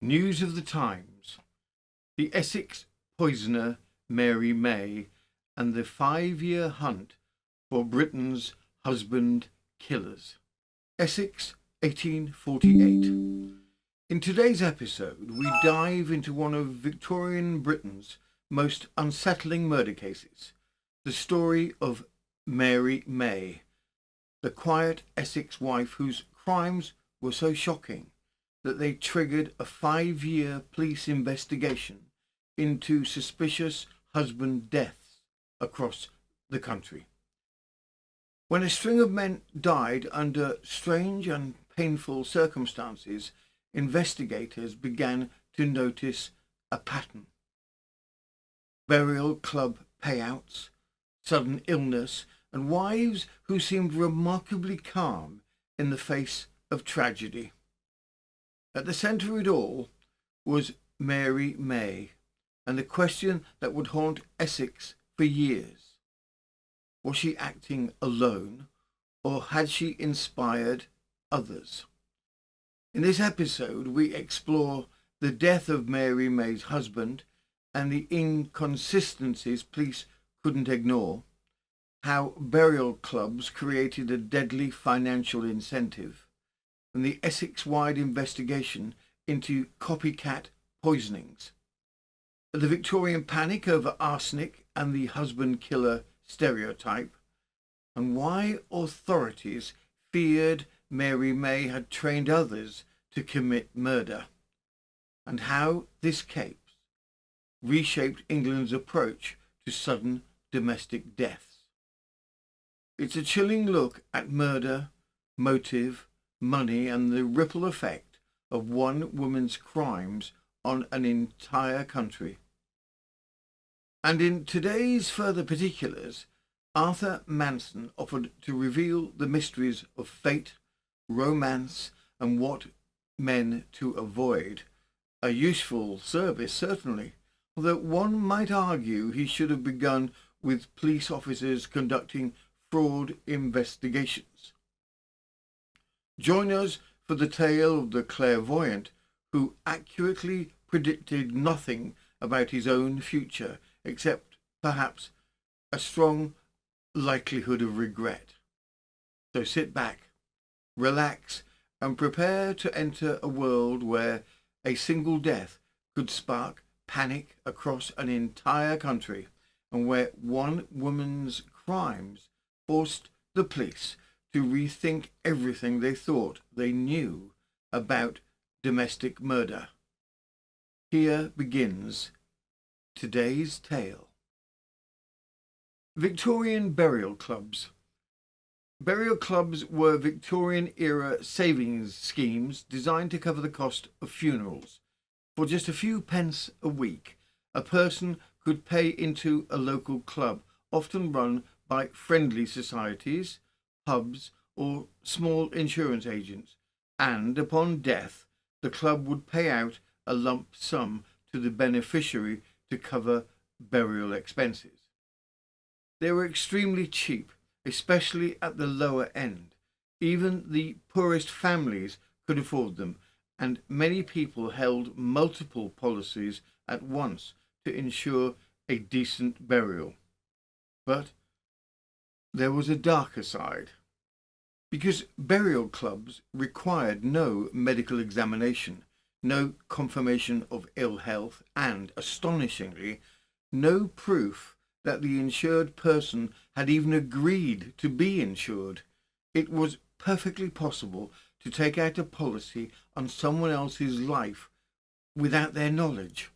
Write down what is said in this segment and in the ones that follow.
News of the Times. The Essex poisoner Mary May and the 5-year hunt for Britain's husband killers. Essex, 1848. In today's episode, we dive into one of Victorian Britain's most unsettling murder cases, the story of Mary May, the quiet Essex wife whose crimes were so shocking that they triggered a 5-year police investigation into suspicious husband deaths across the country. When a string of men died under strange and painful circumstances, investigators began to notice a pattern. Burial club payouts, sudden illness, and wives who seemed remarkably calm in the face of tragedy. At the centre of it all was Mary May, and the question that would haunt Essex for years. Was she acting alone, or had she inspired others? In this episode, we explore the death of Mary May's husband and the inconsistencies police couldn't ignore, how burial clubs created a deadly financial incentive, and the Essex-wide investigation into copycat poisonings, the Victorian panic over arsenic and the husband-killer stereotype, and why authorities feared Mary May had trained others to commit murder, and how this case reshaped England's approach to sudden domestic deaths. It's a chilling look at murder, motive, money, and the ripple effect of one woman's crimes on an entire country. And in today's further particulars, Arthur Manson offered to reveal the mysteries of fate, romance, and what men to avoid. A useful service, certainly, although one might argue he should have begun with police officers conducting fraud investigations. Join us for the tale of the clairvoyant who accurately predicted nothing about his own future except perhaps a strong likelihood of regret. So sit back, relax, and prepare to enter a world where a single death could spark panic across an entire country, and where one woman's crimes forced the police to rethink everything they thought they knew about domestic murder. Here begins today's tale. Victorian burial clubs. Burial clubs were Victorian-era savings schemes designed to cover the cost of funerals. For just a few pence a week, a person could pay into a local club, often run by friendly societies, pubs, or small insurance agents, and upon death, the club would pay out a lump sum to the beneficiary to cover burial expenses. They were extremely cheap, especially at the lower end. Even the poorest families could afford them, and many people held multiple policies at once to ensure a decent burial. But there was a darker side. Because burial clubs required no medical examination, no confirmation of ill health, and, astonishingly, no proof that the insured person had even agreed to be insured, it was perfectly possible to take out a policy on someone else's life without their knowledge.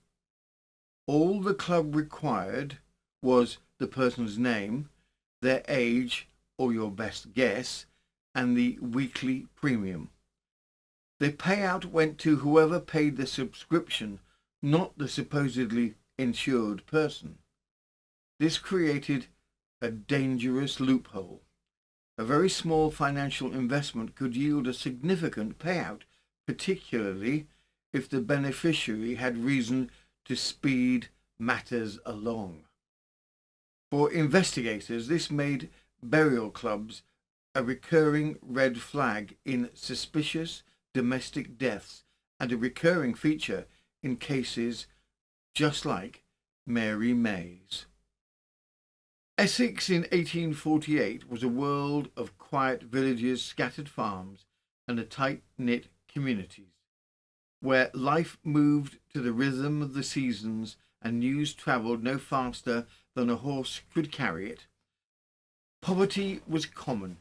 All the club required was the person's name, their age or your best guess, and the weekly premium. The payout went to whoever paid the subscription, not the supposedly insured person. This created a dangerous loophole. A very small financial investment could yield a significant payout, particularly if the beneficiary had reason to speed matters along. For investigators, this made burial clubs a recurring red flag in suspicious domestic deaths and a recurring feature in cases just like Mary May's. Essex in 1848 was a world of quiet villages, scattered farms, and a tight-knit communities, where life moved to the rhythm of the seasons and news travelled no faster than a horse could carry it. Poverty was common,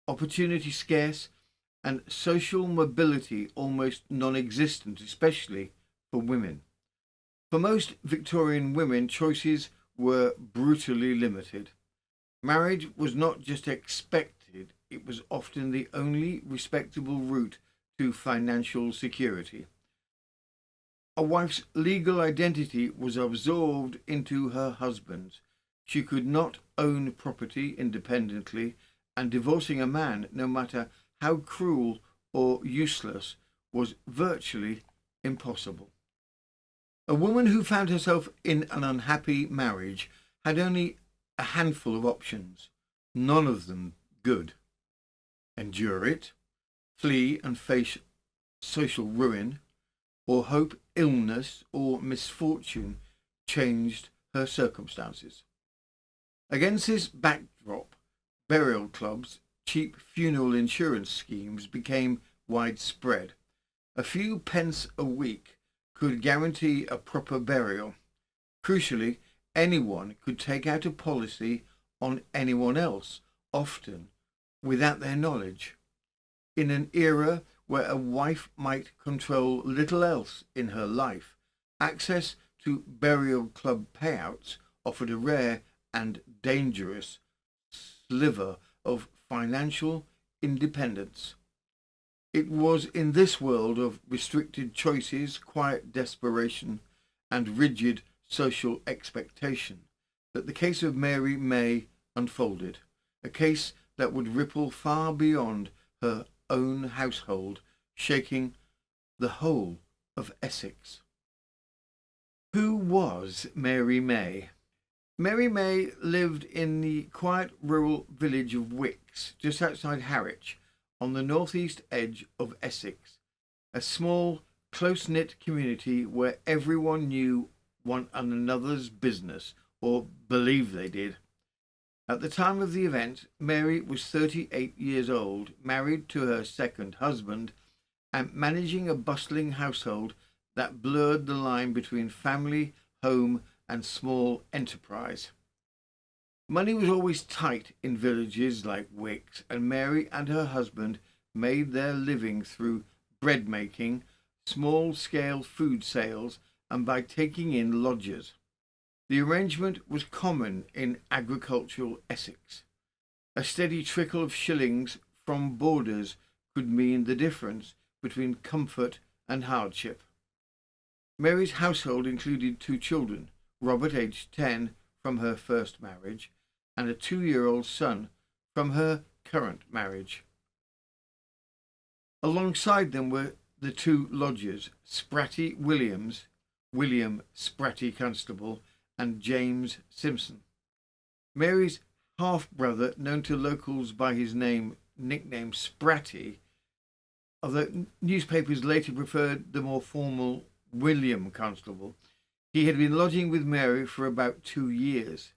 opportunity scarce, and social mobility almost non-existent, especially for women. For most Victorian women, choices were brutally limited. Marriage was not just expected, it was often the only respectable route to financial security. A wife's legal identity was absorbed into her husband's. She could not own property independently, and divorcing a man, no matter how cruel or useless, was virtually impossible. A woman who found herself in an unhappy marriage had only a handful of options, none of them good. Endure it, flee and face social ruin, or hope illness or misfortune changed her circumstances. Against this backdrop, burial clubs, cheap funeral insurance schemes became widespread. A few pence a week could guarantee a proper burial. Crucially, anyone could take out a policy on anyone else, often without their knowledge. In an era where a wife might control little else in her life, access to burial club payouts offered a rare and dangerous sliver of financial independence. It was in this world of restricted choices, quiet desperation, and rigid social expectation that the case of Mary May unfolded, a case that would ripple far beyond her own household, shaking the whole of Essex. Who was Mary May? Mary May lived in the quiet rural village of Wicks, just outside Harwich, on the northeast edge of Essex, a small, close-knit community where everyone knew one another's business, or believed they did. At the time of the event, Mary was 38 years old, married to her second husband, and managing a bustling household that blurred the line between family, home, and small enterprise. Money was always tight in villages like Wicks, and Mary and her husband made their living through bread making, small-scale food sales, and by taking in lodgers. The arrangement was common in agricultural Essex. A steady trickle of shillings from boarders could mean the difference between comfort and hardship. Mary's household included 2 children, Robert, aged 10, from her first marriage, and a 2-year-old son from her current marriage. Alongside them were the 2 lodgers, Spratty Williams, William Spratty Constable, and James Simpson. Mary's half-brother, known to locals by his nickname Spratty, although newspapers later preferred the more formal William Constable, he had been lodging with Mary for about 2 years.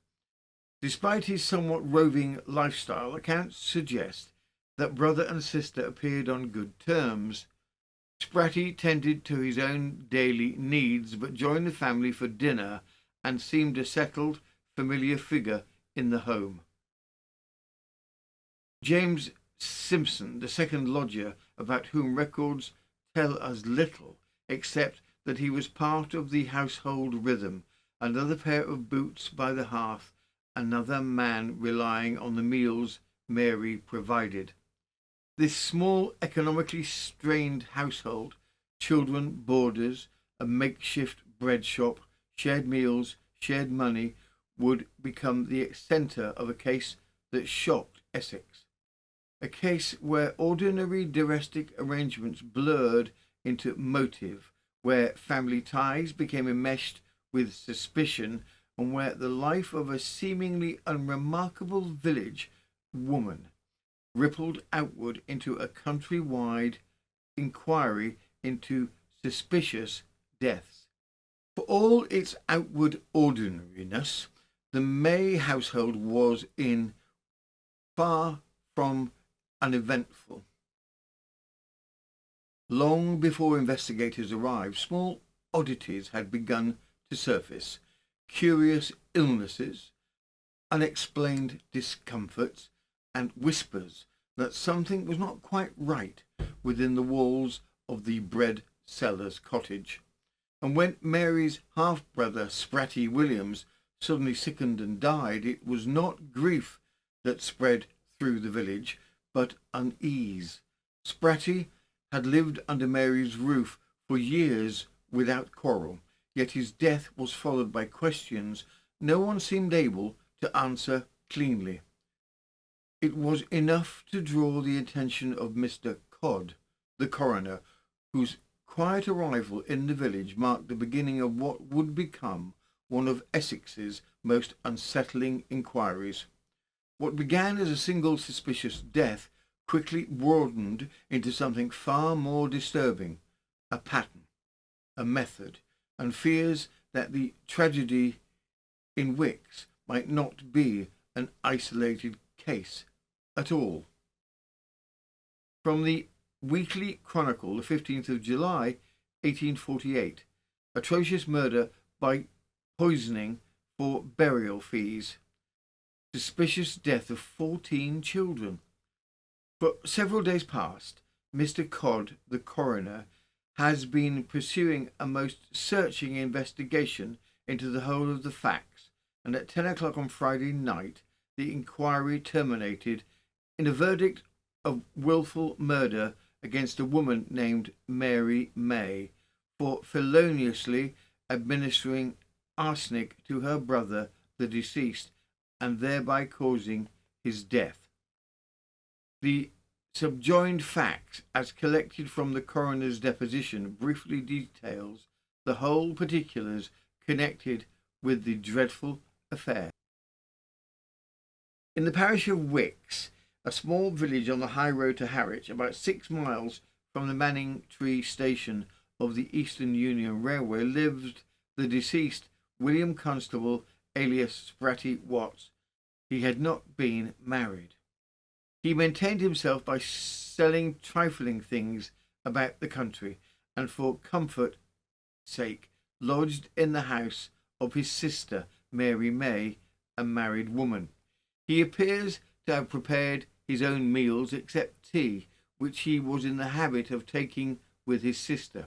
Despite his somewhat roving lifestyle, accounts suggest that brother and sister appeared on good terms. Spratty tended to his own daily needs, but joined the family for dinner and seemed a settled, familiar figure in the home. James Simpson, the second lodger, about whom records tell us little, except that he was part of the household rhythm, another pair of boots by the hearth, another man relying on the meals Mary provided. This small, economically strained household, children, boarders, a makeshift bread shop, shared meals, shared money, would become the centre of a case that shocked Essex. A case where ordinary domestic arrangements blurred into motive, where family ties became enmeshed with suspicion, and where the life of a seemingly unremarkable village woman rippled outward into a countrywide inquiry into suspicious deaths. For all its outward ordinariness, the May household was in far from uneventful. Long before investigators arrived, small oddities had begun to surface. Curious illnesses, unexplained discomforts, and whispers that something was not quite right within the walls of the bread seller's cottage. And when Mary's half-brother, Spratty Williams, suddenly sickened and died, it was not grief that spread through the village, but unease. Spratty had lived under Mary's roof for years without quarrel, yet his death was followed by questions no one seemed able to answer cleanly. It was enough to draw the attention of Mr. Codd, the coroner, whose quiet arrival in the village marked the beginning of what would become one of Essex's most unsettling inquiries. What began as a single suspicious death quickly broadened into something far more disturbing, a pattern, a method, and fears that the tragedy in Wicks might not be an isolated case at all. From the Weekly Chronicle, the 15th of July, 1848. Atrocious murder by poisoning for burial fees. Suspicious death of 14 children. For several days past, Mr. Codd, the coroner, has been pursuing a most searching investigation into the whole of the facts, and at 10 o'clock on Friday night, the inquiry terminated in a verdict of wilful murder against a woman named Mary May for feloniously administering arsenic to her brother, the deceased, and thereby causing his death. The subjoined facts, as collected from the coroner's deposition, briefly details the whole particulars connected with the dreadful affair. In the parish of Wicks, a small village on the high road to Harwich, about 6 miles from the Manningtree station of the Eastern Union Railway, lived the deceased William Constable, alias Spratty Watts. He had not been married. He maintained himself by selling trifling things about the country, and for comfort's sake lodged in the house of his sister, Mary May, a married woman. He appears to have prepared his own meals except tea, which he was in the habit of taking with his sister.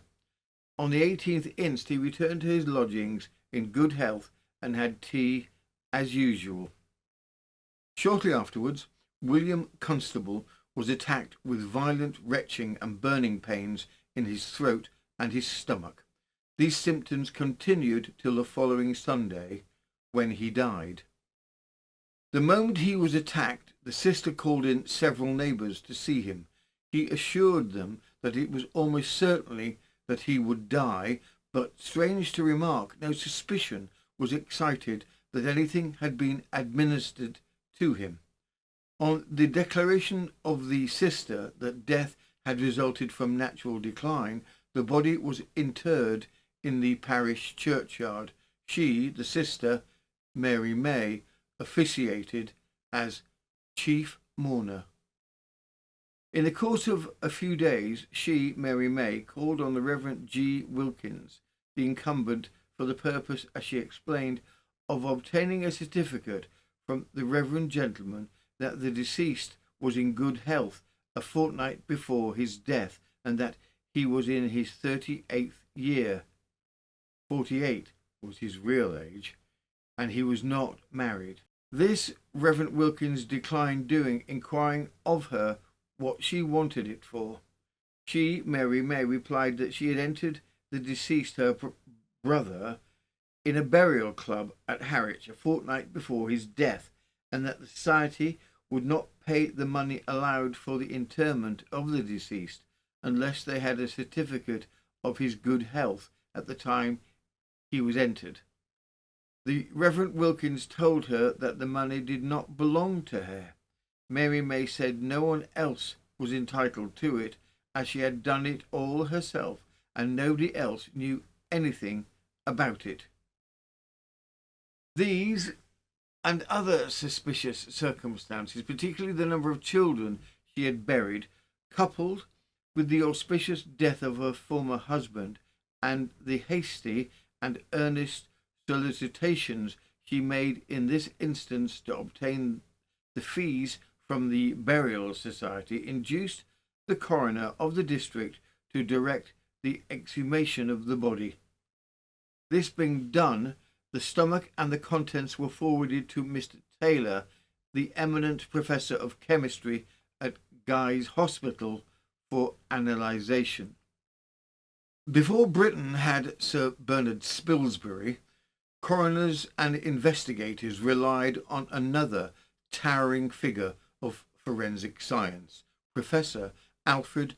On the 18th inst. He returned to his lodgings in good health and had tea as usual. Shortly afterwards, William Constable was attacked with violent retching and burning pains in his throat and his stomach. These symptoms continued till the following Sunday, when he died. The moment he was attacked, the sister called in several neighbours to see him. He assured them that it was almost certainly that he would die, but, strange to remark, no suspicion was excited that anything had been administered to him. On the declaration of the sister that death had resulted from natural decline, the body was interred in the parish churchyard. She, the sister, Mary May, officiated as chief mourner. In the course of a few days, she, Mary May, called on the Reverend G. Wilkins, the incumbent, for the purpose, as she explained, of obtaining a certificate from the reverend gentleman that the deceased was in good health a fortnight before his death, and that he was in his 38th year. 48 was his real age, and he was not married. This Reverend Wilkins declined doing, inquiring of her what she wanted it for. She, Mary May, replied that she had entered the deceased, her brother, in a burial club at Harwich a fortnight before his death, and that the society would not pay the money allowed for the interment of the deceased unless they had a certificate of his good health at the time he was entered. The Reverend Wilkins told her that the money did not belong to her. Mary May said no one else was entitled to it, as she had done it all herself, and nobody else knew anything about it. These and other suspicious circumstances, particularly the number of children she had buried, coupled with the auspicious death of her former husband and the hasty and earnest solicitations she made in this instance to obtain the fees from the burial society, induced the coroner of the district to direct the exhumation of the body. This being done, the stomach and the contents were forwarded to Mr. Taylor, the eminent professor of chemistry at Guy's Hospital, for analysation. Before Britain had Sir Bernard Spilsbury, coroners and investigators relied on another towering figure of forensic science, Professor Alfred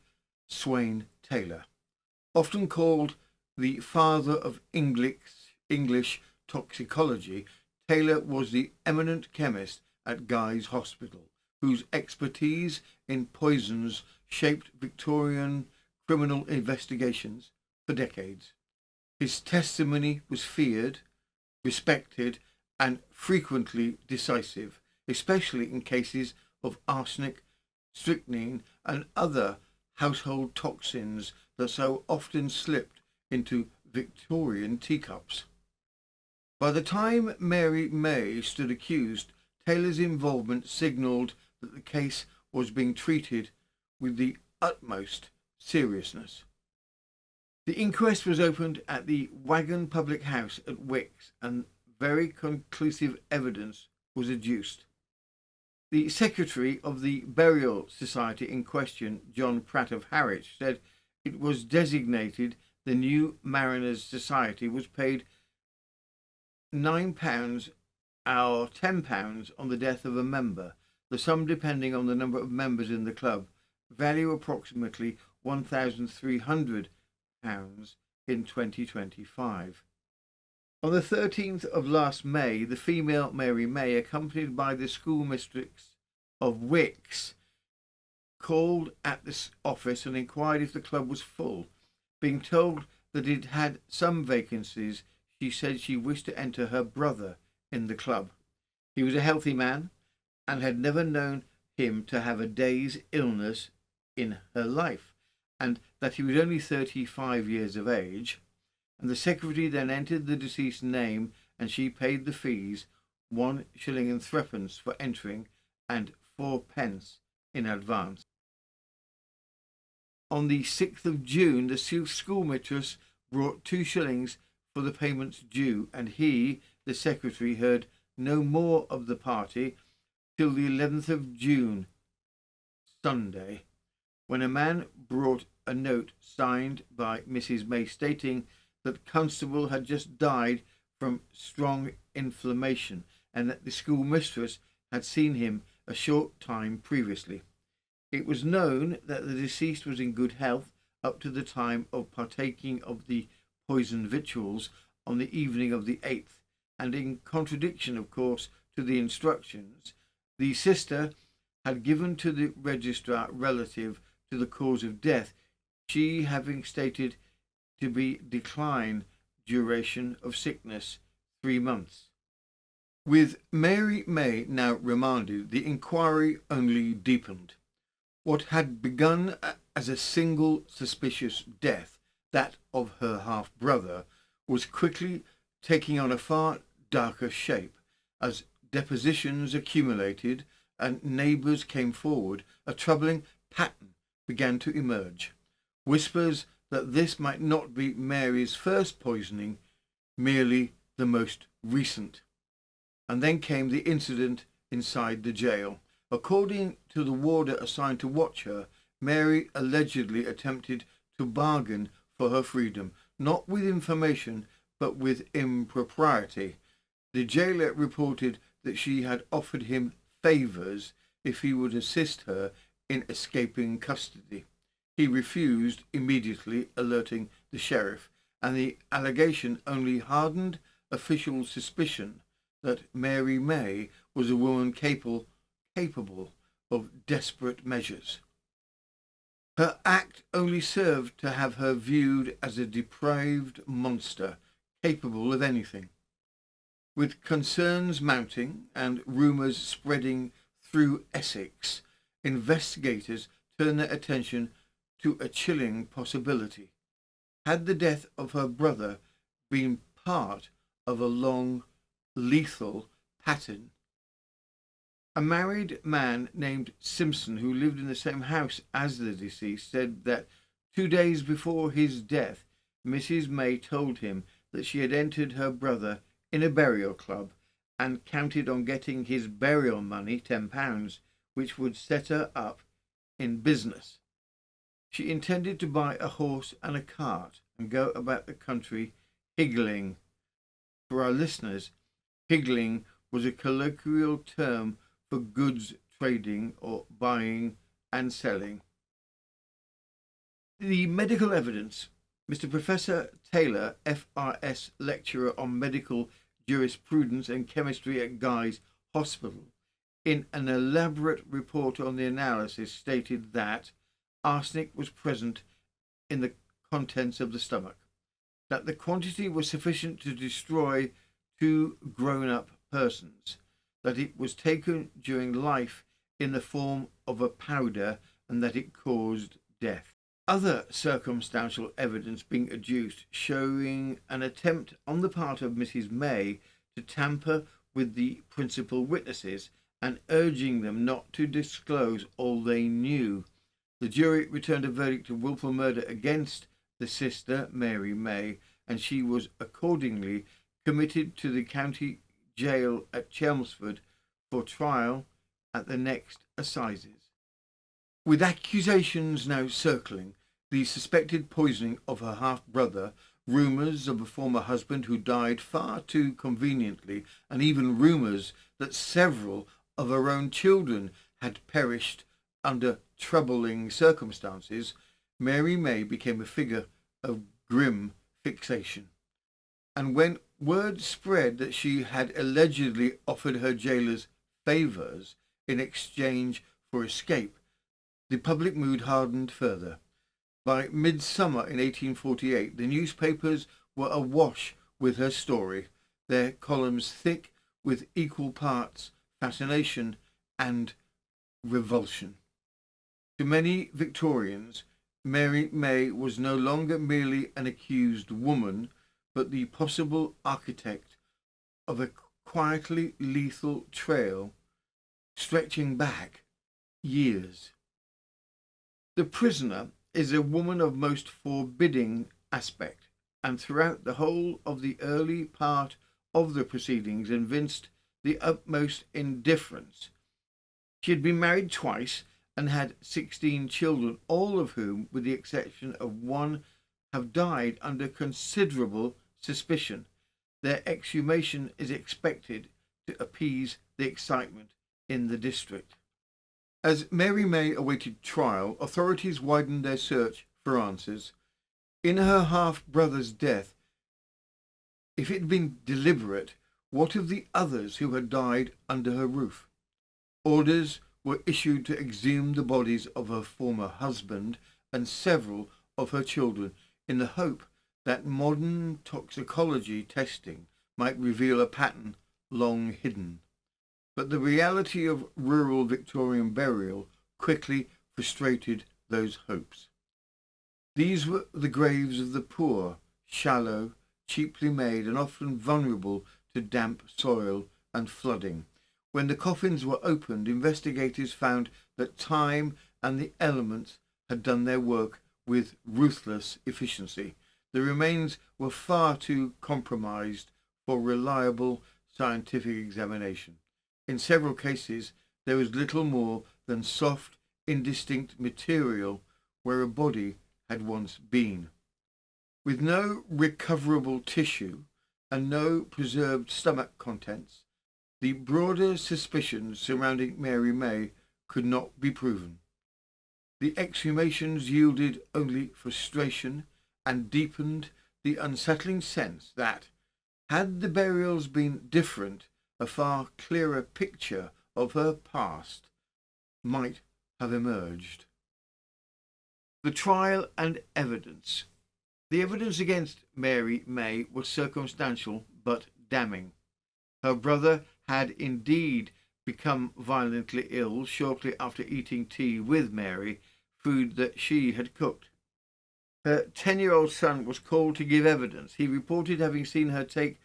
Swain Taylor. Often called the father of English toxicology, Taylor was the eminent chemist at Guy's Hospital, whose expertise in poisons shaped Victorian criminal investigations for decades. His testimony was feared, respected, and frequently decisive, especially in cases of arsenic, strychnine, and other household toxins that so often slipped into Victorian teacups. By the time Mary May stood accused, Taylor's involvement signalled that the case was being treated with the utmost seriousness. The inquest was opened at the Wagon Public House at Wicks, and very conclusive evidence was adduced. The secretary of the burial society in question, John Pratt of Harwich, said it was designated the New Mariners' Society was paid £9 or £10 on the death of a member, the sum depending on the number of members in the club, value approximately £1,300 in 2025. On the 13th of last May, the female Mary May, accompanied by the schoolmistress of Wicks, called at this office and inquired if the club was full. Being told that it had some vacancies, she said she wished to enter her brother in the club. He was a healthy man and had never known him to have a day's illness in her life, and that he was only 35 years of age. And the secretary then entered the deceased's name, and she paid the fees, 1 shilling and threepence for entering, and 4p in advance. On the 6th of June, the schoolmistress brought 2 shillings for the payments due, and he, the secretary, heard no more of the party till the 11th of June, Sunday, when a man brought a note signed by Mrs. May stating that Constable had just died from strong inflammation, and that the schoolmistress had seen him a short time previously. It was known that the deceased was in good health up to the time of partaking of the poisoned victuals on the evening of the 8th, and in contradiction, of course, to the instructions the sister had given to the registrar relative to the cause of death, she having stated to be decline duration of sickness 3 months. With Mary May now remanded, the inquiry only deepened. What had begun as a single suspicious death, that of her half-brother, was quickly taking on a far darker shape. As depositions accumulated and neighbours came forward, a troubling pattern began to emerge. Whispers that this might not be Mary's first poisoning, merely the most recent. And then came the incident inside the jail. According to the warder assigned to watch her, Mary allegedly attempted to bargain for her freedom, not with information, but with impropriety. The jailer reported that she had offered him favours if he would assist her in escaping custody. He refused, immediately alerting the sheriff, and the allegation only hardened official suspicion that Mary May was a woman capable of desperate measures. Her act only served to have her viewed as a depraved monster, capable of anything. With concerns mounting and rumours spreading through Essex, investigators turned their attention to a chilling possibility. Had the death of her brother been part of a long, lethal pattern? A married man named Simpson, who lived in the same house as the deceased, said that 2 days before his death, Mrs. May told him that she had entered her brother in a burial club and counted on getting his burial money, £10, which would set her up in business. She intended to buy a horse and a cart and go about the country higgling. For our listeners, higgling was a colloquial term for goods trading or buying and selling. The medical evidence. Mr. Professor Taylor, FRS lecturer on medical jurisprudence and chemistry at Guy's Hospital, in an elaborate report on the analysis, stated that arsenic was present in the contents of the stomach, that the quantity was sufficient to destroy 2 grown-up persons, that it was taken during life in the form of a powder, and that it caused death. Other circumstantial evidence being adduced showing an attempt on the part of Mrs. May to tamper with the principal witnesses and urging them not to disclose all they knew. The jury returned a verdict of wilful murder against the sister, Mary May, and she was accordingly committed to the county jail at Chelmsford for trial at the next assizes. With accusations now circling the suspected poisoning of her half-brother, rumours of a former husband who died far too conveniently, and even rumours that several of her own children had perished under troubling circumstances, Mary May became a figure of grim fixation. And when word spread that she had allegedly offered her jailers favours in exchange for escape, the public mood hardened further. By midsummer in 1848, the newspapers were awash with her story, their columns thick with equal parts fascination and revulsion. To many Victorians, Mary May was no longer merely an accused woman, but the possible architect of a quietly lethal trail stretching back years. The prisoner is a woman of most forbidding aspect, and throughout the whole of the early part of the proceedings evinced the utmost indifference. She had been married twice and had 16 children, all of whom, with the exception of one, have died under considerable suspicion. Their exhumation is expected to appease the excitement in the district. As Mary May awaited trial, authorities widened their search for answers. In her half-brother's death, if it had been deliberate, what of the others who had died under her roof? Orders were issued to exhume the bodies of her former husband and several of her children, in the hope that modern toxicology testing might reveal a pattern long hidden. But the reality of rural Victorian burial quickly frustrated those hopes. These were the graves of the poor, shallow, cheaply made, and often vulnerable to damp soil and flooding. When the coffins were opened, investigators found that time and the elements had done their work with ruthless efficiency. The remains were far too compromised for reliable scientific examination. In several cases, there was little more than soft, indistinct material where a body had once been. With no recoverable tissue and no preserved stomach contents, the broader suspicions surrounding Mary May could not be proven. The exhumations yielded only frustration and deepened the unsettling sense that, had the burials been different, a far clearer picture of her past might have emerged. The trial and evidence. The evidence against Mary May was circumstantial but damning. Her brother had indeed become violently ill shortly after eating tea with Mary, food that she had cooked. Her 10-year-old son was called to give evidence. He reported having seen her take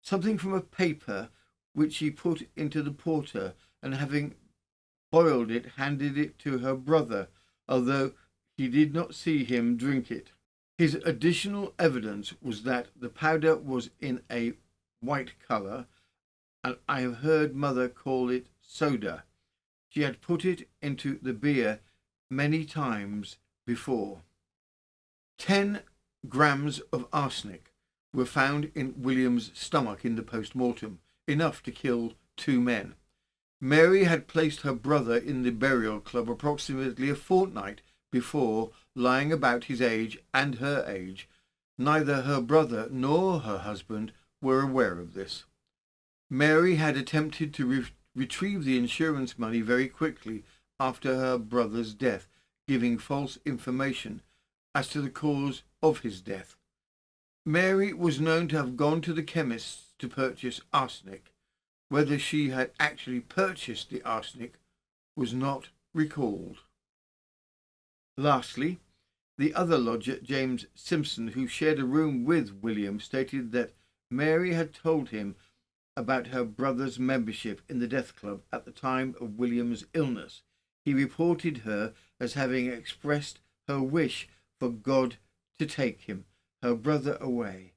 something from a paper which she put into the porter, and having boiled it, handed it to her brother, although he did not see him drink it. His additional evidence was that the powder was in a white colour, and I have heard mother call it soda. She had put it into the beer many times before. 10 grams of arsenic were found in William's stomach in the post-mortem, enough to kill 2 men. Mary had placed her brother in the burial club approximately a fortnight before, lying about his age and her age. Neither her brother nor her husband were aware of this. Mary had attempted to retrieve the insurance money very quickly after her brother's death, giving false information as to the cause of his death. Mary was known to have gone to the chemist's to purchase arsenic. Whether she had actually purchased the arsenic was not recalled. Lastly, the other lodger, James Simpson, who shared a room with William, stated that Mary had told him about her brother's membership in the death club at the time of William's illness. He reported her as having expressed her wish for God to take him, her brother, away,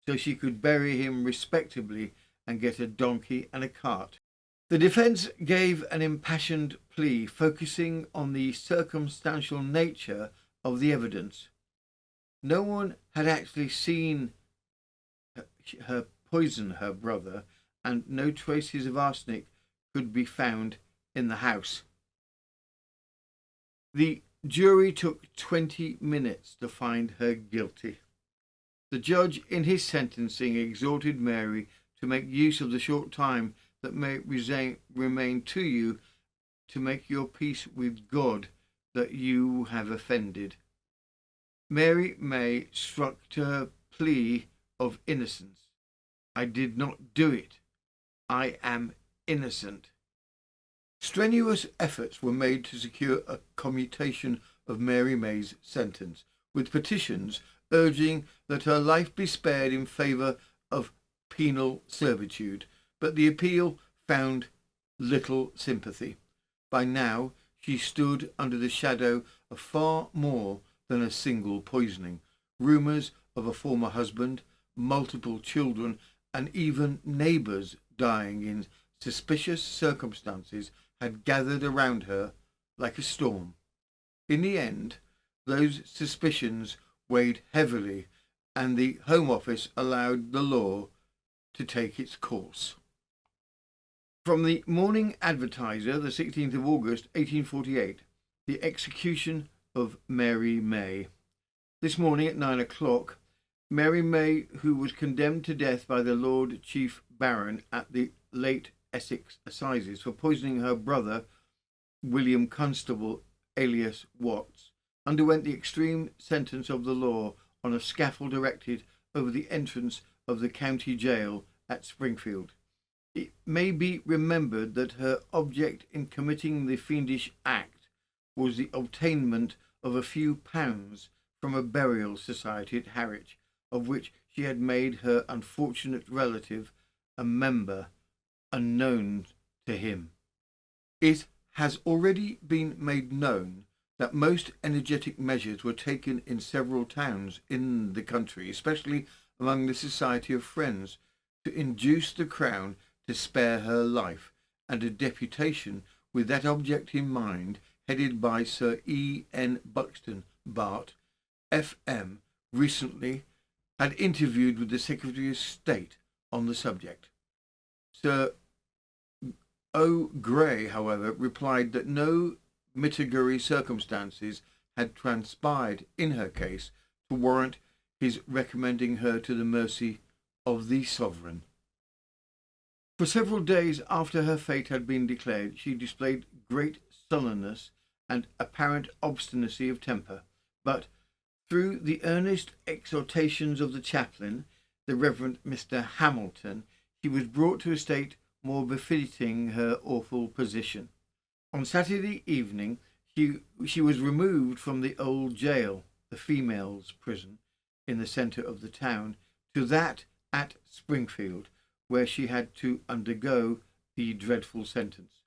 so she could bury him respectably and get a donkey and a cart. The defence gave an impassioned plea focusing on the circumstantial nature of the evidence. No one had actually seen her poison her brother, and no traces of arsenic could be found in the house. The jury took 20 minutes to find her guilty. The judge, in his sentencing, exhorted Mary to make use of the short time that may remain to you to make your peace with God that you have offended. Mary May struck to her plea of innocence. I did not do it. I am innocent. Strenuous efforts were made to secure a commutation of Mary May's sentence, with petitions urging that her life be spared in favour of penal servitude, but the appeal found little sympathy. By now, she stood under the shadow of far more than a single poisoning. Rumours of a former husband, multiple children, and even neighbours dying in suspicious circumstances had gathered around her like a storm. In the end, those suspicions weighed heavily, and the Home Office allowed the law to take its course. From the Morning Advertiser, the 16th of August, 1848, the execution of Mary May. This morning at 9 o'clock, Mary May, who was condemned to death by the Lord Chief Baron at the late Essex Assizes for poisoning her brother, William Constable, alias Watts, underwent the extreme sentence of the law on a scaffold erected over the entrance of the county jail at Springfield. It may be remembered that her object in committing the fiendish act was the obtainment of a few pounds from a burial society at Harwich, of which she had made her unfortunate relative a member unknown to him. It has already been made known that most energetic measures were taken in several towns in the country, especially among the Society of Friends, to induce the Crown to spare her life, and a deputation with that object in mind, headed by Sir E. N. Buxton, Bart., F.M., recently had interviewed with the Secretary of State on the subject. Sir O. Grey, however, replied that no mitigatory circumstances had transpired in her case to warrant his recommending her to the mercy of the Sovereign. For several days after her fate had been declared, she displayed great sullenness and apparent obstinacy of temper. but through the earnest exhortations of the chaplain, the Reverend Mr. Hamilton, she was brought to a state more befitting her awful position. On Saturday evening, she was removed from the old jail, the females' prison, in the centre of the town, to that at Springfield, where she had to undergo the dreadful sentence.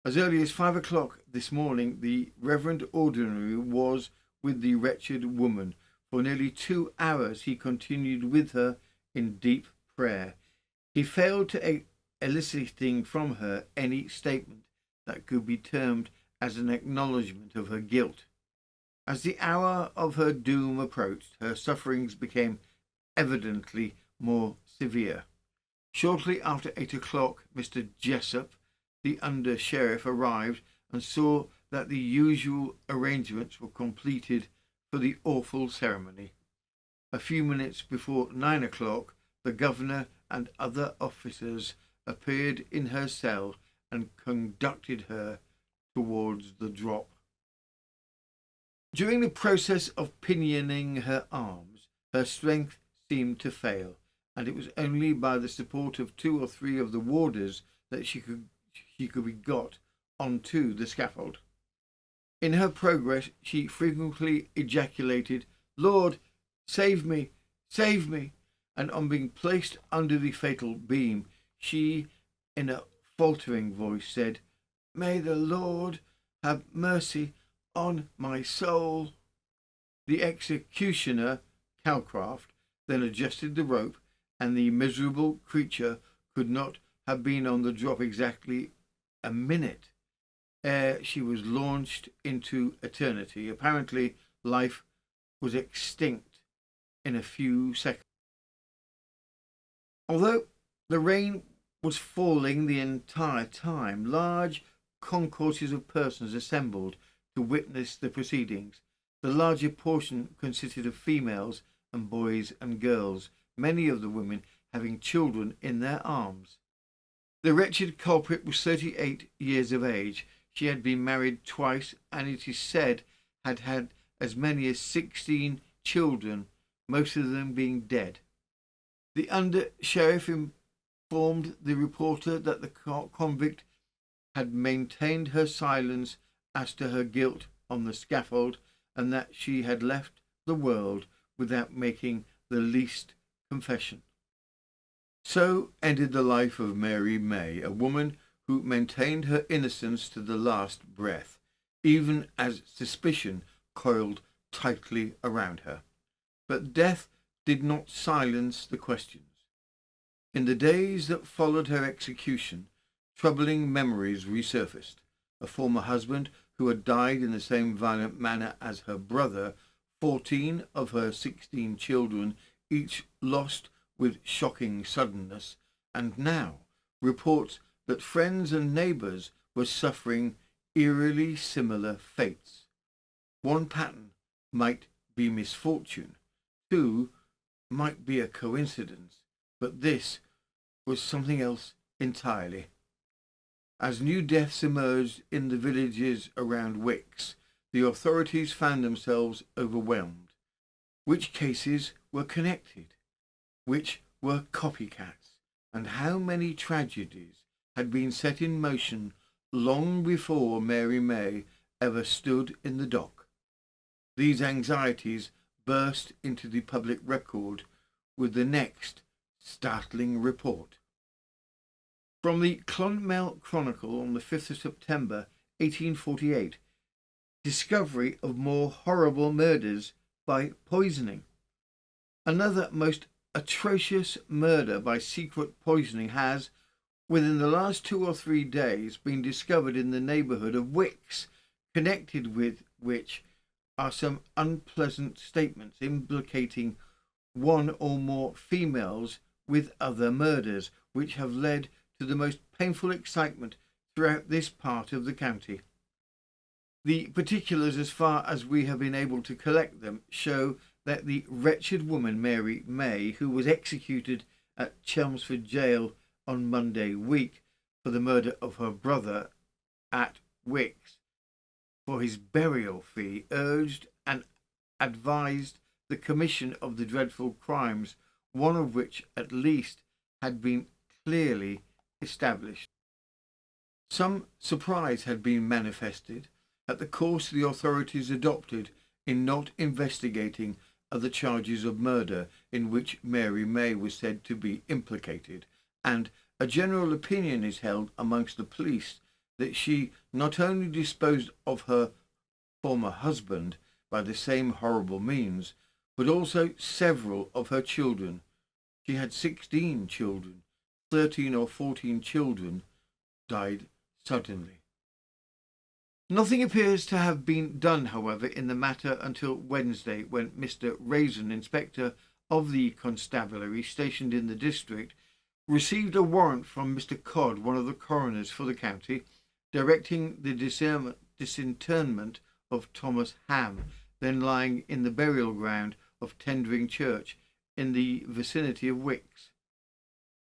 As early as 5 o'clock this morning, the Reverend Ordinary was with the wretched woman. For nearly 2 hours he continued with her in deep prayer. He failed to eliciting from her any statement that could be termed as an acknowledgment of her guilt. As the hour of her doom approached, her sufferings became evidently more severe. Shortly after 8 o'clock, Mr. Jessup, the under-sheriff, arrived and saw that the usual arrangements were completed for the awful ceremony. A few minutes before 9 o'clock, the governor and other officers appeared in her cell and conducted her towards the drop. During the process of pinioning her arms, her strength seemed to fail, and it was only by the support of 2 or 3 of the warders that she could be got onto the scaffold. In her progress, she frequently ejaculated, "Lord, save me, save me!" And on being placed under the fatal beam, she, in a faltering voice, said, "May the Lord have mercy on my soul." The executioner, Calcraft, then adjusted the rope, and the miserable creature could not have been on the drop exactly a minute ere she was launched into eternity. Apparently, life was extinct in a few seconds. Although the rain was falling the entire time, large concourses of persons assembled to witness the proceedings. The larger portion consisted of females and boys and girls, many of the women having children in their arms. The wretched culprit was 38 years of age. She had been married twice, and it is said had had as many as 16 children, most of them being dead. The under-sheriff informed the reporter that the convict had maintained her silence as to her guilt on the scaffold, and that she had left the world without making the least confession. So ended the life of Mary May, a woman who maintained her innocence to the last breath, even as suspicion coiled tightly around her. But death did not silence the questions. In the days that followed her execution, troubling memories resurfaced. A former husband who had died in the same violent manner as her brother, 14 of her 16 children, each lost with shocking suddenness, and now reports that friends and neighbours were suffering eerily similar fates. One pattern might be misfortune, 2 might be a coincidence, but this was something else entirely. As new deaths emerged in the villages around Wicks, the authorities found themselves overwhelmed. Which cases were connected? Which were copycats? And how many tragedies had been set in motion long before Mary May ever stood in the dock? These anxieties burst into the public record with the next startling report. From the Clonmel Chronicle on the 5th of September 1848, discovery of more horrible murders by poisoning. Another most atrocious murder by secret poisoning has, within the last 2 or 3 days, been discovered in the neighbourhood of Wicks, connected with which are some unpleasant statements implicating one or more females with other murders, which have led to the most painful excitement throughout this part of the county. The particulars, as far as we have been able to collect them, show that the wretched woman Mary May, who was executed at Chelmsford Jail on Monday week for the murder of her brother at Wicks for his burial fee, urged and advised the commission of the dreadful crimes, one of which at least had been clearly established. Some surprise had been manifested at the course the authorities adopted in not investigating other charges of murder in which Mary May was said to be implicated, and a general opinion is held amongst the police that she not only disposed of her former husband by the same horrible means, but also several of her children. She had 16 children. 13 or 14 children died suddenly. Nothing appears to have been done, however, in the matter until Wednesday, when Mr. Raisin, inspector of the constabulary stationed in the district, received a warrant from Mr. Codd, one of the coroners for the county, directing the disinterment of Thomas Ham, then lying in the burial ground of Tendring Church in the vicinity of Wicks.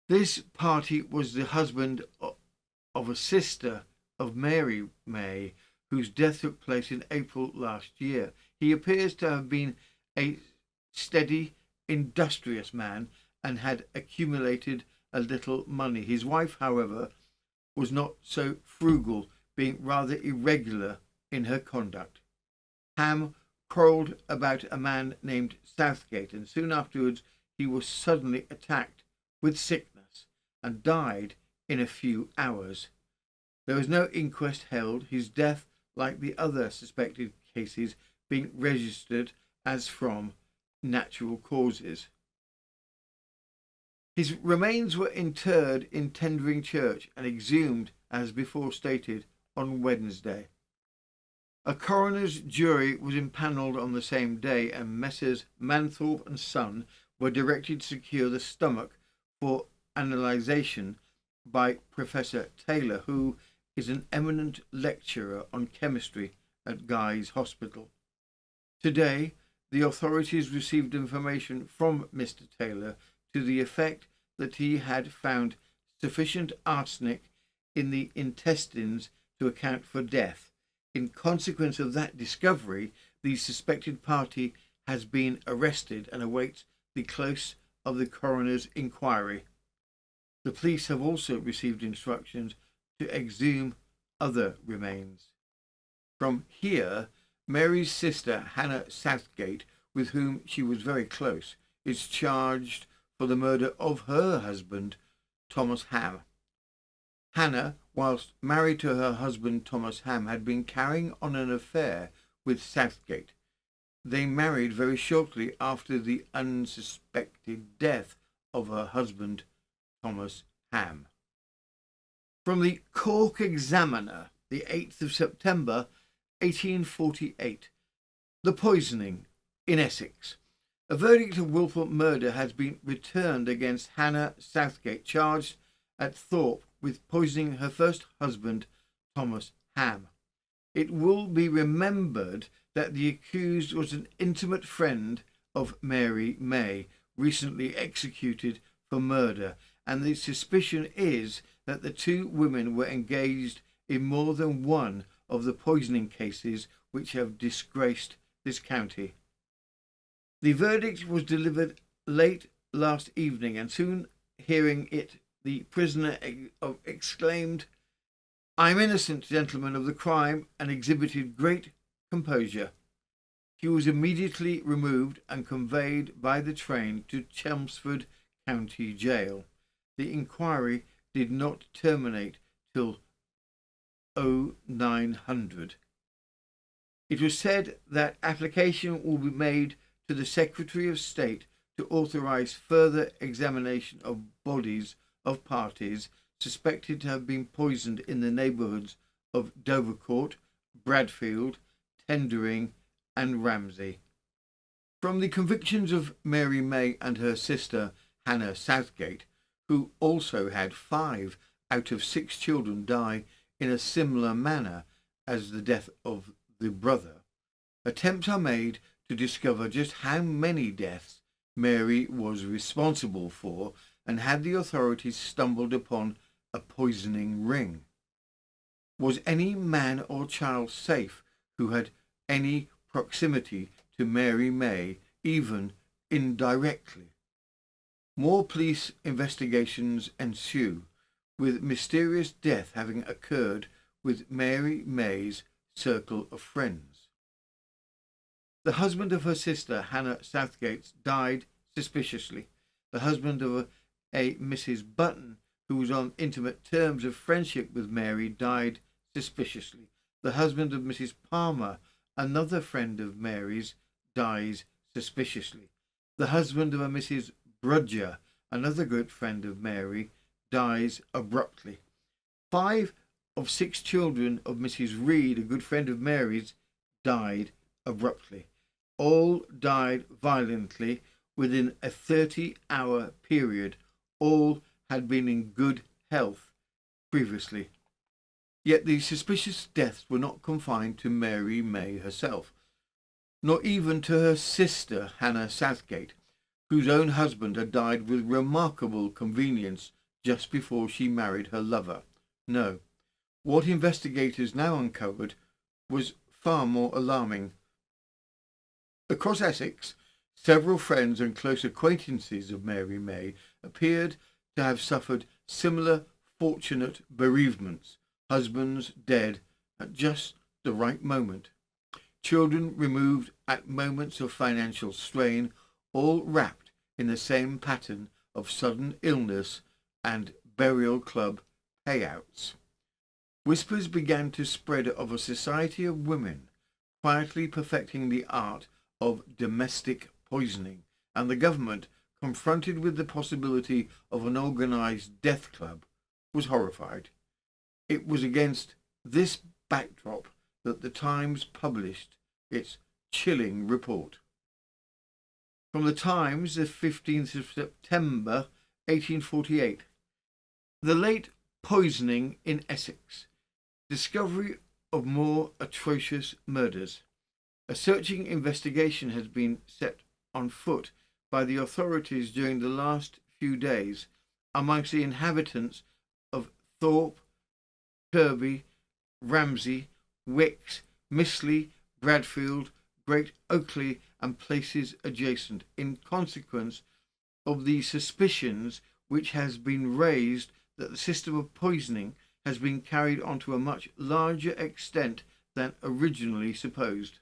This party was the husband of a sister of Mary May, whose death took place in April last year. He appears to have been a steady, industrious man and had accumulated a little money. His wife, however, was not so frugal, being rather irregular in her conduct. Ham quarrelled about a man named Southgate, and soon afterwards he was suddenly attacked with sickness and died in a few hours. There was no inquest held, his death, like the other suspected cases, being registered as from natural causes. His remains were interred in Tendring Church and exhumed, as before stated, on Wednesday. A coroner's jury was impanelled on the same day, and Messrs. Manthorpe and Son were directed to secure the stomach for analysation by Professor Taylor, who is an eminent lecturer on chemistry at Guy's Hospital. Today, the authorities received information from Mr. Taylor to the effect that he had found sufficient arsenic in the intestines to account for death. In consequence of that discovery, the suspected party has been arrested and awaits the close of the coroner's inquiry. The police have also received instructions to exhume other remains. From here, Mary's sister, Hannah Southgate, with whom she was very close, is charged for the murder of her husband, Thomas Ham. Hannah, whilst married to her husband Thomas Ham, had been carrying on an affair with Southgate. They married very shortly after the unsuspected death of her husband Thomas Ham. From the Cork Examiner, the 8th of September, 1848. The poisoning in Essex. A verdict of wilful murder has been returned against Hannah Southgate, charged at Thorpe with poisoning her first husband, Thomas Ham. It will be remembered that the accused was an intimate friend of Mary May, recently executed for murder, and the suspicion is that the two women were engaged in more than one of the poisoning cases which have disgraced this county. The verdict was delivered late last evening, and soon hearing it, the prisoner exclaimed, "I am innocent, gentlemen, of the crime," and exhibited great composure. He was immediately removed and conveyed by the train to Chelmsford County Jail. The inquiry did not terminate till 0900. It was said that application will be made to the Secretary of State to authorise further examination of bodies of parties suspected to have been poisoned in the neighbourhoods of Dovercourt, Bradfield, Tendring and Ramsey. From the convictions of Mary May and her sister Hannah Southgate, who also had 5 out of 6 children die in a similar manner as the death of the brother, attempts are made to discover just how many deaths Mary was responsible for, and had the authorities stumbled upon a poisoning ring. Was any man or child safe who had any proximity to Mary May, even indirectly. More police investigations ensue, with mysterious death having occurred with Mary May's circle of friends. The husband of her sister, Hannah Southgate, died suspiciously. The husband of a Mrs. Button, who was on intimate terms of friendship with Mary, died suspiciously. The husband of Mrs. Palmer, another friend of Mary's, dies suspiciously. The husband of a Mrs. Brudger, another good friend of Mary, dies abruptly. 5 of 6 children of Mrs. Reed, a good friend of Mary's, died abruptly. All died violently within a 30-hour period. All had been in good health previously. Yet these suspicious deaths were not confined to Mary May herself, nor even to her sister Hannah Southgate, whose own husband had died with remarkable convenience just before she married her lover. No, what investigators now uncovered was far more alarming. Across Essex, several friends and close acquaintances of Mary May appeared to have suffered similar fortunate bereavements, husbands dead at just the right moment, children removed at moments of financial strain, all wrapped in the same pattern of sudden illness and burial club payouts. Whispers began to spread of a society of women quietly perfecting the art of domestic poisoning, and the government, confronted with the possibility of an organised death club, was horrified. It was against this backdrop that the Times published its chilling report. From the Times, the 15th of September 1848. The late poisoning in Essex. Discovery of more atrocious murders. A searching investigation has been set on foot by the authorities during the last few days amongst the inhabitants of Thorpe, Kirby, Ramsey, Wicks, Missley, Bradfield, Great Oakley and places adjacent, in consequence of the suspicions which has been raised that the system of poisoning has been carried on to a much larger extent than originally supposed.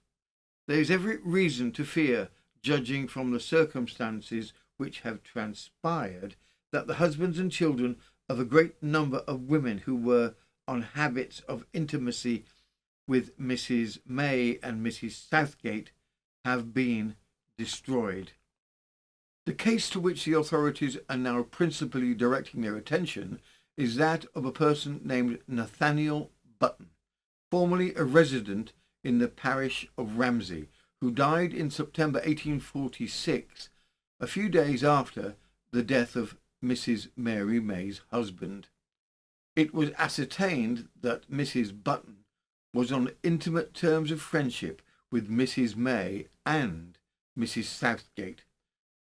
There is every reason to fear, judging from the circumstances which have transpired, that the husbands and children of a great number of women who were on habits of intimacy with Mrs. May and Mrs. Southgate have been destroyed. The case to which the authorities are now principally directing their attention is that of a person named Nathaniel Button, formerly a resident in the parish of Ramsey, who died in September 1846, a few days after the death of Mrs. Mary May's husband. It was ascertained that Mrs. Button was on intimate terms of friendship with Mrs. May and Mrs. Southgate.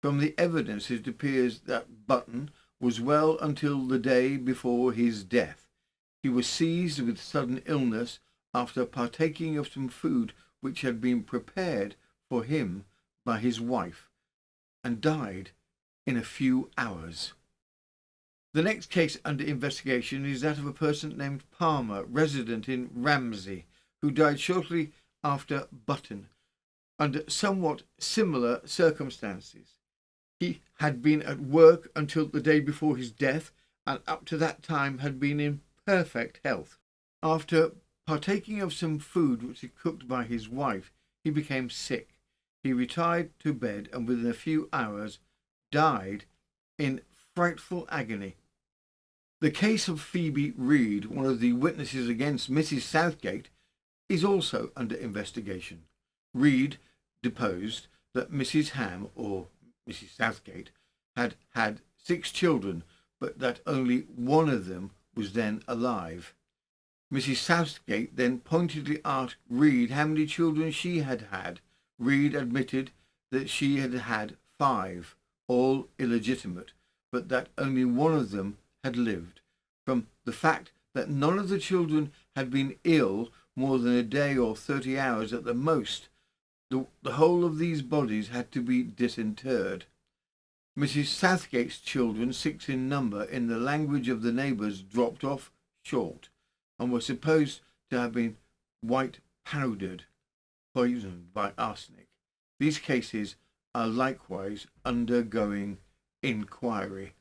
From the evidence it appears that Button was well until the day before his death. He was seized with sudden illness after partaking of some food which had been prepared for him by his wife, and died in a few hours. The next case under investigation is that of a person named Palmer, resident in Ramsey, who died shortly after Button, under somewhat similar circumstances. He had been at work until the day before his death, and up to that time had been in perfect health. After partaking of some food which was cooked by his wife, he became sick. He retired to bed and within a few hours died in frightful agony. The case of Phoebe Reed, one of the witnesses against Mrs. Southgate, is also under investigation. Reed deposed that Mrs. Ham, or Mrs. Southgate, had had 6 children, but that only one of them was then alive. Mrs. Southgate then pointedly asked Reed how many children she had had. Reed admitted that she had had 5, all illegitimate, but that only one of them had lived. From the fact that none of the children had been ill more than a day or 30 hours at the most, The whole of these bodies had to be disinterred. Mrs. Southgate's children, 6 in number, in the language of the neighbours, dropped off short, and were supposed to have been white powdered, poisoned by arsenic. These cases are likewise undergoing inquiry.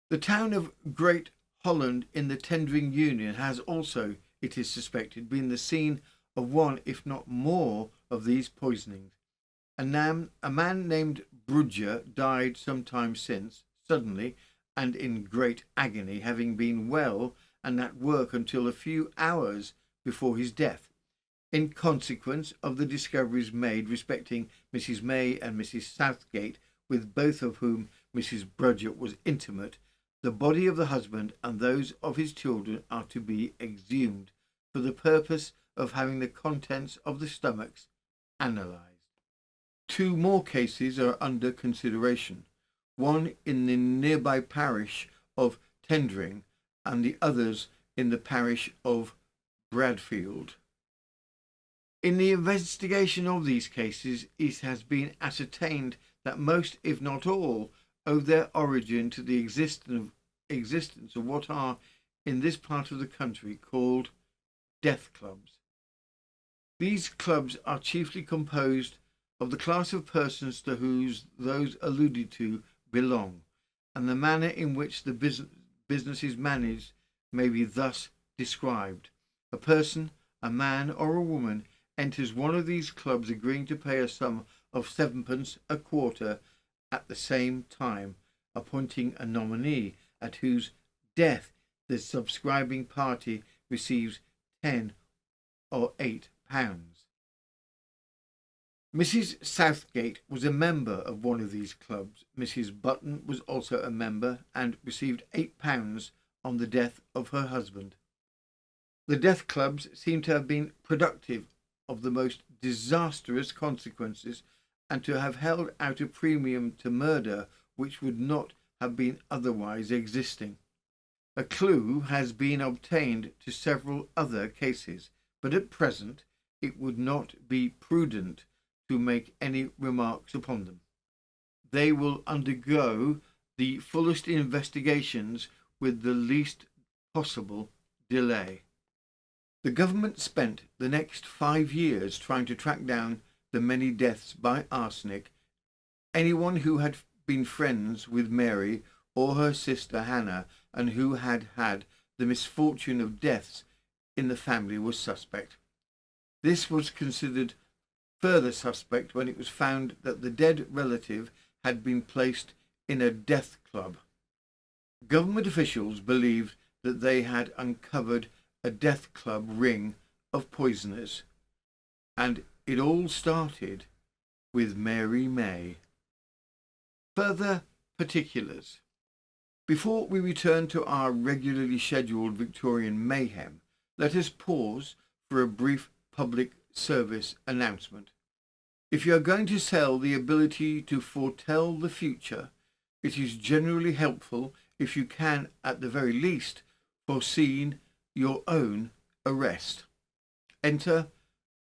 The town of Great Holland in the Tendring Union has also, it is suspected, been the scene of one, if not more, of these poisonings. A man named Brudger died some time since, suddenly and in great agony, having been well and at work until a few hours before his death. In consequence of the discoveries made respecting Mrs. May and Mrs. Southgate, with both of whom Mrs. Brudger was intimate, the body of the husband and those of his children are to be exhumed for the purpose of having the contents of the stomachs analysed. 2 more cases are under consideration, one in the nearby parish of Tendring and the others in the parish of Bradfield. In the investigation of these cases, it has been ascertained that most, if not all, owe their origin to the existence of what are, in this part of the country, called death clubs. These clubs are chiefly composed of the class of persons to whose those alluded to belong, and the manner in which the business is managed may be thus described. A person, a man or a woman, enters one of these clubs agreeing to pay a sum of 7d a quarter, at the same time appointing a nominee, at whose death the subscribing party receives 10 or 8 pounds. Mrs. Southgate was a member of one of these clubs. Mrs. Button was also a member and received 8 pounds on the death of her husband. The death clubs seem to have been productive of the most disastrous consequences, and to have held out a premium to murder which would not have been otherwise existing. A clue has been obtained to several other cases, but at present it would not be prudent to make any remarks upon them. They will undergo the fullest investigations with the least possible delay. The government spent the next 5 years trying to track down the many deaths by arsenic. Anyone who had been friends with Mary or her sister Hannah and who had had the misfortune of deaths in the family was suspect. This was considered further suspect when it was found that the dead relative had been placed in a death club. Government officials believed that they had uncovered a death club ring of poisoners, and it all started with Mary May. Further particulars. Before we return to our regularly scheduled Victorian mayhem, let us pause for a brief public service announcement. If you are going to sell the ability to foretell the future, it is generally helpful if you can, at the very least, foresee your own arrest. Enter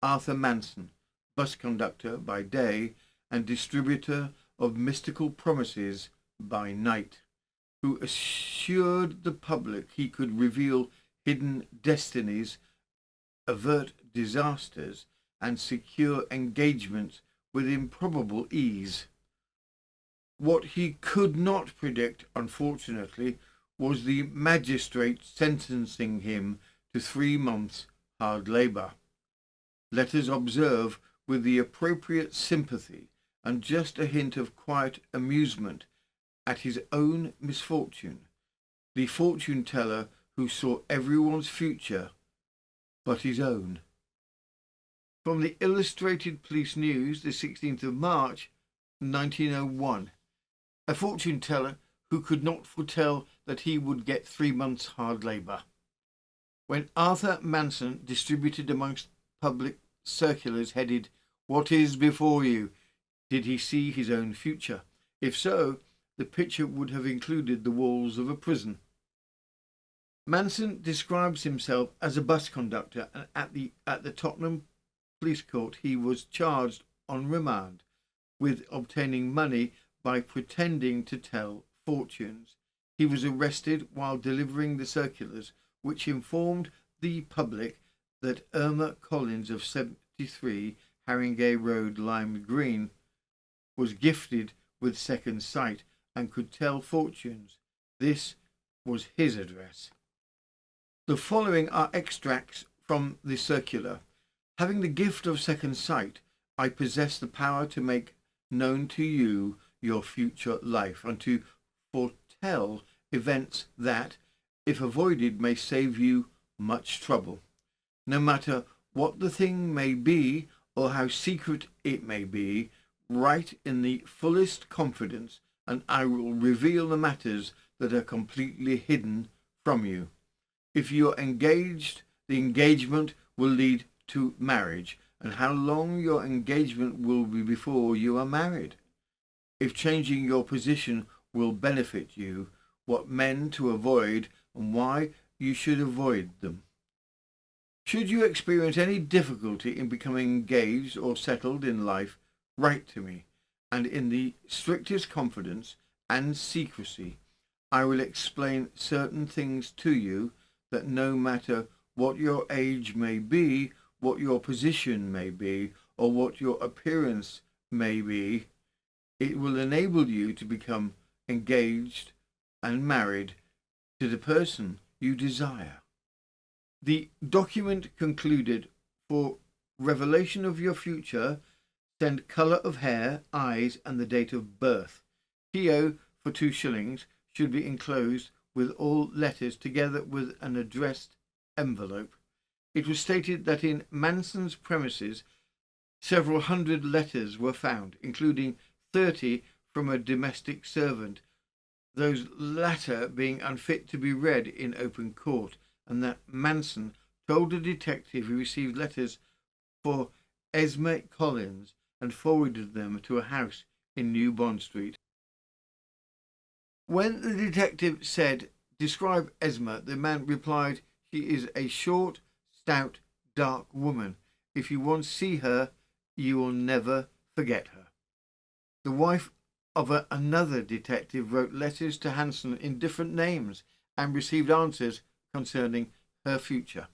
Arthur Manson, bus conductor by day and distributor of mystical promises by night, who assured the public he could reveal hidden destinies, avert disasters, and secure engagements with improbable ease. What he could not predict, unfortunately, was the magistrate sentencing him to 3 months' hard labour. Let us observe with the appropriate sympathy and just a hint of quiet amusement at his own misfortune, the fortune-teller who saw everyone's future but his own. From the Illustrated Police News, the 16th of March, 1901. A fortune-teller who could not foretell that he would get 3 months' hard labour. When Arthur Manson distributed amongst public circulars headed, "What is before you?" did he see his own future? If so, the picture would have included the walls of a prison. Manson describes himself as a bus conductor at the Tottenham police court, he was charged on remand with obtaining money by pretending to tell fortunes. He was arrested while delivering the circulars which informed the public that Irma Collins of 73 Haringey Road, Lime Green, was gifted with second sight and could tell fortunes. This was his address. The following are extracts from the circular. Having the gift of second sight, I possess the power to make known to you your future life, and to foretell events that, if avoided, may save you much trouble. No matter what the thing may be or how secret it may be, write in the fullest confidence, and I will reveal the matters that are completely hidden from you. If you are engaged, the engagement will lead to marriage, and how long your engagement will be before you are married. If changing your position will benefit you, what men to avoid and why you should avoid them. Should you experience any difficulty in becoming engaged or settled in life, write to me, and in the strictest confidence and secrecy, I will explain certain things to you, that no matter what your age may be, what your position may be, or what your appearance may be, it will enable you to become engaged and married to the person you desire. The document concluded, for revelation of your future, send colour of hair, eyes, and the date of birth. PO for 2 shillings should be enclosed with all letters together with an addressed envelope. It was stated that in Manson's premises several hundred letters were found, including 30 from a domestic servant, those latter being unfit to be read in open court, and that Manson told a detective he received letters for Esme Collins and forwarded them to a house in New Bond Street. When the detective said, "Describe Esme," the man replied, "She is a short, stout, dark woman. If you once see her, you will never forget her." The wife of another detective wrote letters to Hanson in different names and received answers concerning her future.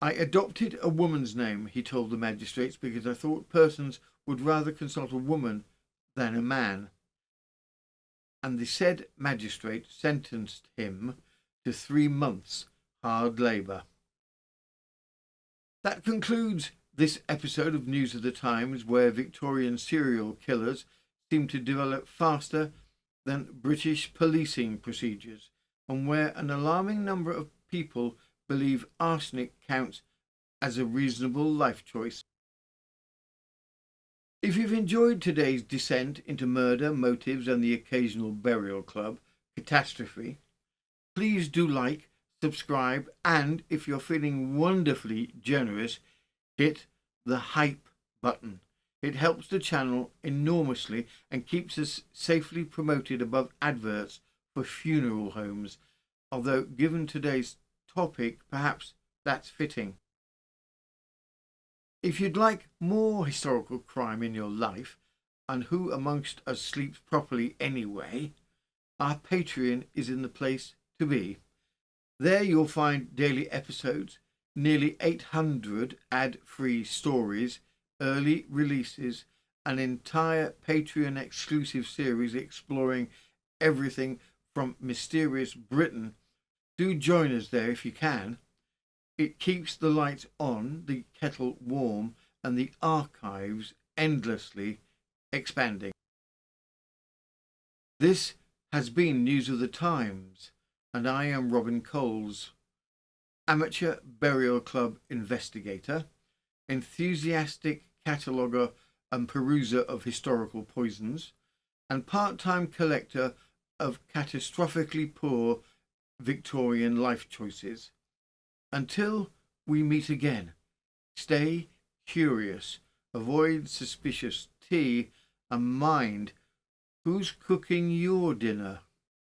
"I adopted a woman's name," he told the magistrates, "because I thought persons would rather consult a woman than a man." And the said magistrate sentenced him to 3 months' hard labour. That concludes this episode of News of the Times, where Victorian serial killers seem to develop faster than British policing procedures, and where an alarming number of people believe arsenic counts as a reasonable life choice. If you've enjoyed today's descent into murder, motives, and the occasional burial club catastrophe, please do like, subscribe, and if you're feeling wonderfully generous, hit the hype button. It helps the channel enormously and keeps us safely promoted above adverts for funeral homes, although given today's topic, perhaps that's fitting. If you'd like more historical crime in your life, and who amongst us sleeps properly anyway, our Patreon is in the place to be. There you'll find daily episodes, nearly 800 ad-free stories, early releases, an entire Patreon exclusive series exploring everything from mysterious Britain. Do join us there if you can. It keeps the lights on, the kettle warm, and the archives endlessly expanding. This has been News of the Times, and I am Robin Coles, amateur burial club investigator, enthusiastic cataloguer and peruser of historical poisons, and part-time collector of catastrophically poor Victorian life choices. Until we meet again, stay curious, avoid suspicious tea, and mind who's cooking your dinner.